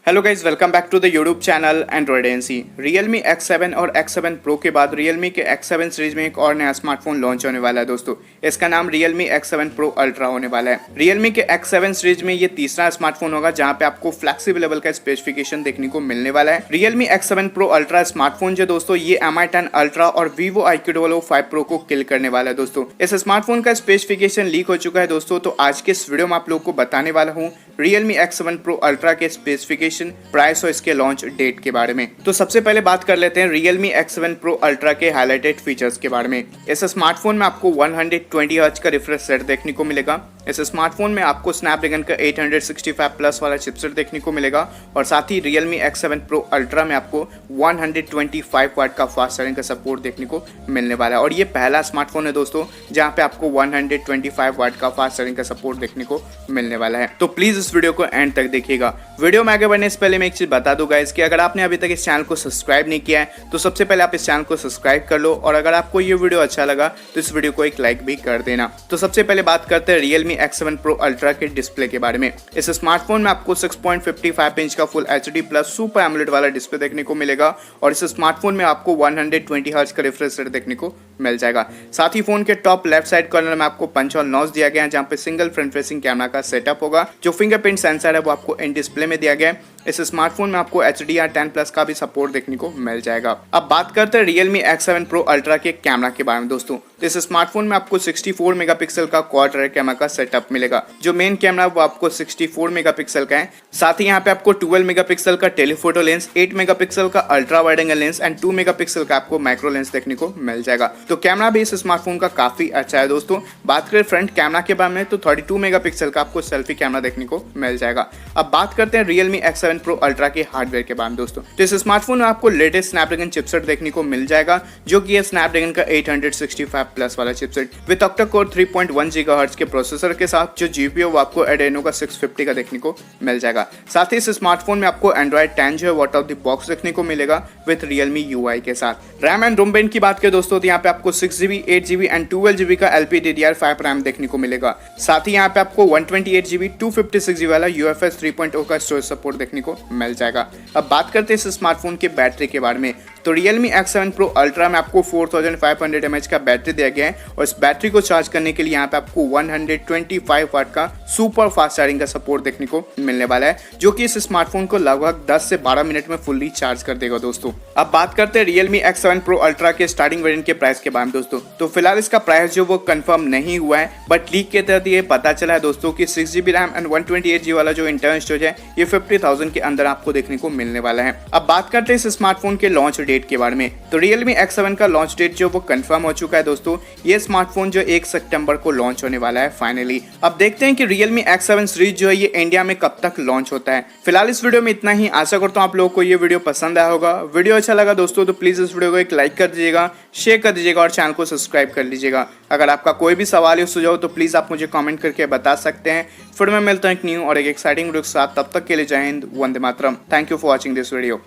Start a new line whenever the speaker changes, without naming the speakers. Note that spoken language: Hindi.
Hello guys, welcome back to the YouTube channel Android NC. Realme X7 और X7 Pro के बाद Realme के X7 सीरीज में एक और नया स्मार्टफोन लॉन्च होने वाला है दोस्तों। इसका नाम Realme X7 Pro Ultra होने वाला है। Realme के X7 सीरीज में ये तीसरा स्मार्टफोन होगा जहां पे आपको फ्लेक्सिबल लेवल का स्पेसिफिकेशन देखने को मिलने वाला है। Realme X7 Pro Ultra smartphone जो दोस्तों ये Mi10 Ultra और Vivo IQ5 Pro को किल करने वाला है दोस्तों। इस स्मार्टफोन का स्पेसिफिकेशन लीक हो चुका है दोस्तों, तो आज के इस वीडियो में आप लोग को बताने वाला हूँ Realme X7 Pro Ultra के स्पेसिफिकेशन, प्राइस और इसके लॉन्च डेट के बारे में। तो सबसे पहले बात कर लेते हैं Realme X7 Pro Ultra के हाईलाइटेड फीचर्स के बारे में। इस स्मार्टफोन में आपको 120 हर्ट्ज का रिफ्रेश रेट देखने को मिलेगा। इस स्मार्टफोन में आपको स्नैपड्रैगन का 865 प्लस वाला चिपसेट देखने को मिलेगा और साथ ही Realme X7 Pro Ultra में आपको 125 वाट का फास्ट चार्जिंग का सपोर्ट देखने को मिलने वाला है। और ये पहला स्मार्टफोन है दोस्तों जहां पे आपको 125 वाट का फास्ट चार्जिंग का सपोर्ट देखने को मिलने वाला है। तो प्लीज इस वीडियो को एंड तक देखिएगा। वीडियो में आगे बढ़ने से पहले मैं एक चीज बता दूं गाइस कि अगर आपने अभी तक इस चैनल को सब्सक्राइब नहीं किया है तो सबसे पहले आप इस चैनल को सब्सक्राइब कर लो, और अगर आपको ये वीडियो अच्छा लगा तो इस वीडियो को एक लाइक भी कर देना। तो सबसे पहले बात करते हैं Realme X7 Pro Ultra के डिस्प्ले के बारे में। इस स्मार्टफोन में आपको 6.55 इंच का full HD plus super AMOLED वाला डिस्प्ले देखने को मिलेगा और इस स्मार्टफोन में आपको 120 हर्ट्ज का रिफ्रेश रेट देखने को मिल जाएगा। साथ ही फोन के टॉप लेफ्ट साइड कॉर्नर में आपको पंच होल नॉच दिया गया है जहां पे सिंगल फ्रंट फेसिंग कैमरा का सेटअप होगा। जो फिंगरप्रिंट सेंसर है वो आपको इन डिस्प्ले में दिया गया है। इस स्मार्टफोन में आपको HDR10 प्लस का भी सपोर्ट देखने को मिल जाएगा। अब बात करते हैं Realme X7 Pro Ultra के कैमरा के बारे में दोस्तों। तो इस स्मार्टफोन में आपको 64 मेगापिक्सल का क्वाड रेयर कैमरा का सेटअप मिलेगा। जो मेन कैमरा वो आपको 64 मेगापिक्सल का है। साथ ही यहाँ पे आपको 12 मेगापिक्सल का टेलीफोटो लेंस, 8 मेगापिक्सल का ultra wide angle lens and 2 megapixel का आपको माइक्रो लेंस देखने को मिल जाएगा। तो कैमरा भी इस स्मार्टफोन का काफी अच्छा है दोस्तों। बात करें फ्रंट कैमरा के बारे में तो 32 मेगापिक्सल का आपको सेल्फी कैमरा देखने को मिल जाएगा। अब बात करते हैं Realme X7 Pro Ultra के हार्डवेयर के बारे में दोस्तों। तो इस स्मार्टफोन में आपको लेटेस्ट स्नैपड्रैगन चिपसेट देखने को मिल जाएगा जो कि है स्नैपड्रैगन का 865 प्लस वाला chipset with octa core 3.1 gigahertz के प्रोसेसर के साथ। जो जीपीयू वो आपको एड्रेनो का 650 का देखने को मिल जाएगा। साथ ही इस स्मार्टफोन में आपको Android 10 जो है आउट ऑफ द बॉक्स देखने को मिलेगा विद Realme UI के साथ। रैम एंड रोम वेरिएंट की बात करें दोस्तों तो यहाँ पे आपको 6GB, 8GB एंड 12GB का LPDDR5 रैम देखने को मिलेगा। साथ ही यहाँ पे आपको 128GB, 256GB वाला UFS 3.0 का स्टोरेज सपोर्ट देखने को मिल जाएगा। अब बात करते हैं इस स्मार्टफोन के बैटरी के बारे में। तो Realme X7 Pro Ultra में आपको 4500 mAh का बैटरी दिया गया है और इस बैटरी को चार्ज करने के लिए यहाँ पे आपको 125 वाट का सुपर फास्ट चार्जिंग का सपोर्ट देखने को मिलने वाला है जो कि इस स्मार्टफोन को लगभग 10 से 12 मिनट में फुल्ली चार्ज कर देगा दोस्तों। अब बात करते हैं Realme X7 Pro Ultra के स्टार्टिंग वेरिएंट के प्राइस के बारे में दोस्तों। तो फिलहाल इसका प्राइस जो वो कंफर्म नहीं हुआ है, बट लीक के तहत ये पता चला है दोस्तों कि 6GB रैम एंड 128GB वाला जो इंटरनल स्टोरेज है ये 50,000 के अंदर आपको देखने को मिलने वाला है। अब बात करते हैं इस स्मार्टफोन के लॉन्च डेट के बारे में। तो Realme X7 का लॉन्च डेट जो वो कंफर्म हो चुका है दोस्तों। ये स्मार्टफोन जो 1 सितंबर को लॉन्च होने वाला है फाइनली। अब देखते हैं कि Realme X7 सीरीज जो है ये इंडिया में कब तक लॉन्च होता है। फिलहाल इस वीडियो में इतना ही। आशा करता हूँ आप लोगों को ये वीडियो पसंद आया होगा। वीडियो अच्छा लगा दोस्तों तो प्लीज इस वीडियो को एक लाइक कर दीजिएगा, शेयर कर दीजिएगा और चैनल को सब्सक्राइब कर लीजिएगा। अगर आपका कोई भी सवाल या सुझाव तो प्लीज आप मुझे कमेंट करके बता सकते हैं। फिर मैं मिलता हूँ एक न्यू और एक एक्साइटिंग वीडियो के साथ। तब तक के लिए Jai Hind, Vande Mataram. Thank you for watching this video.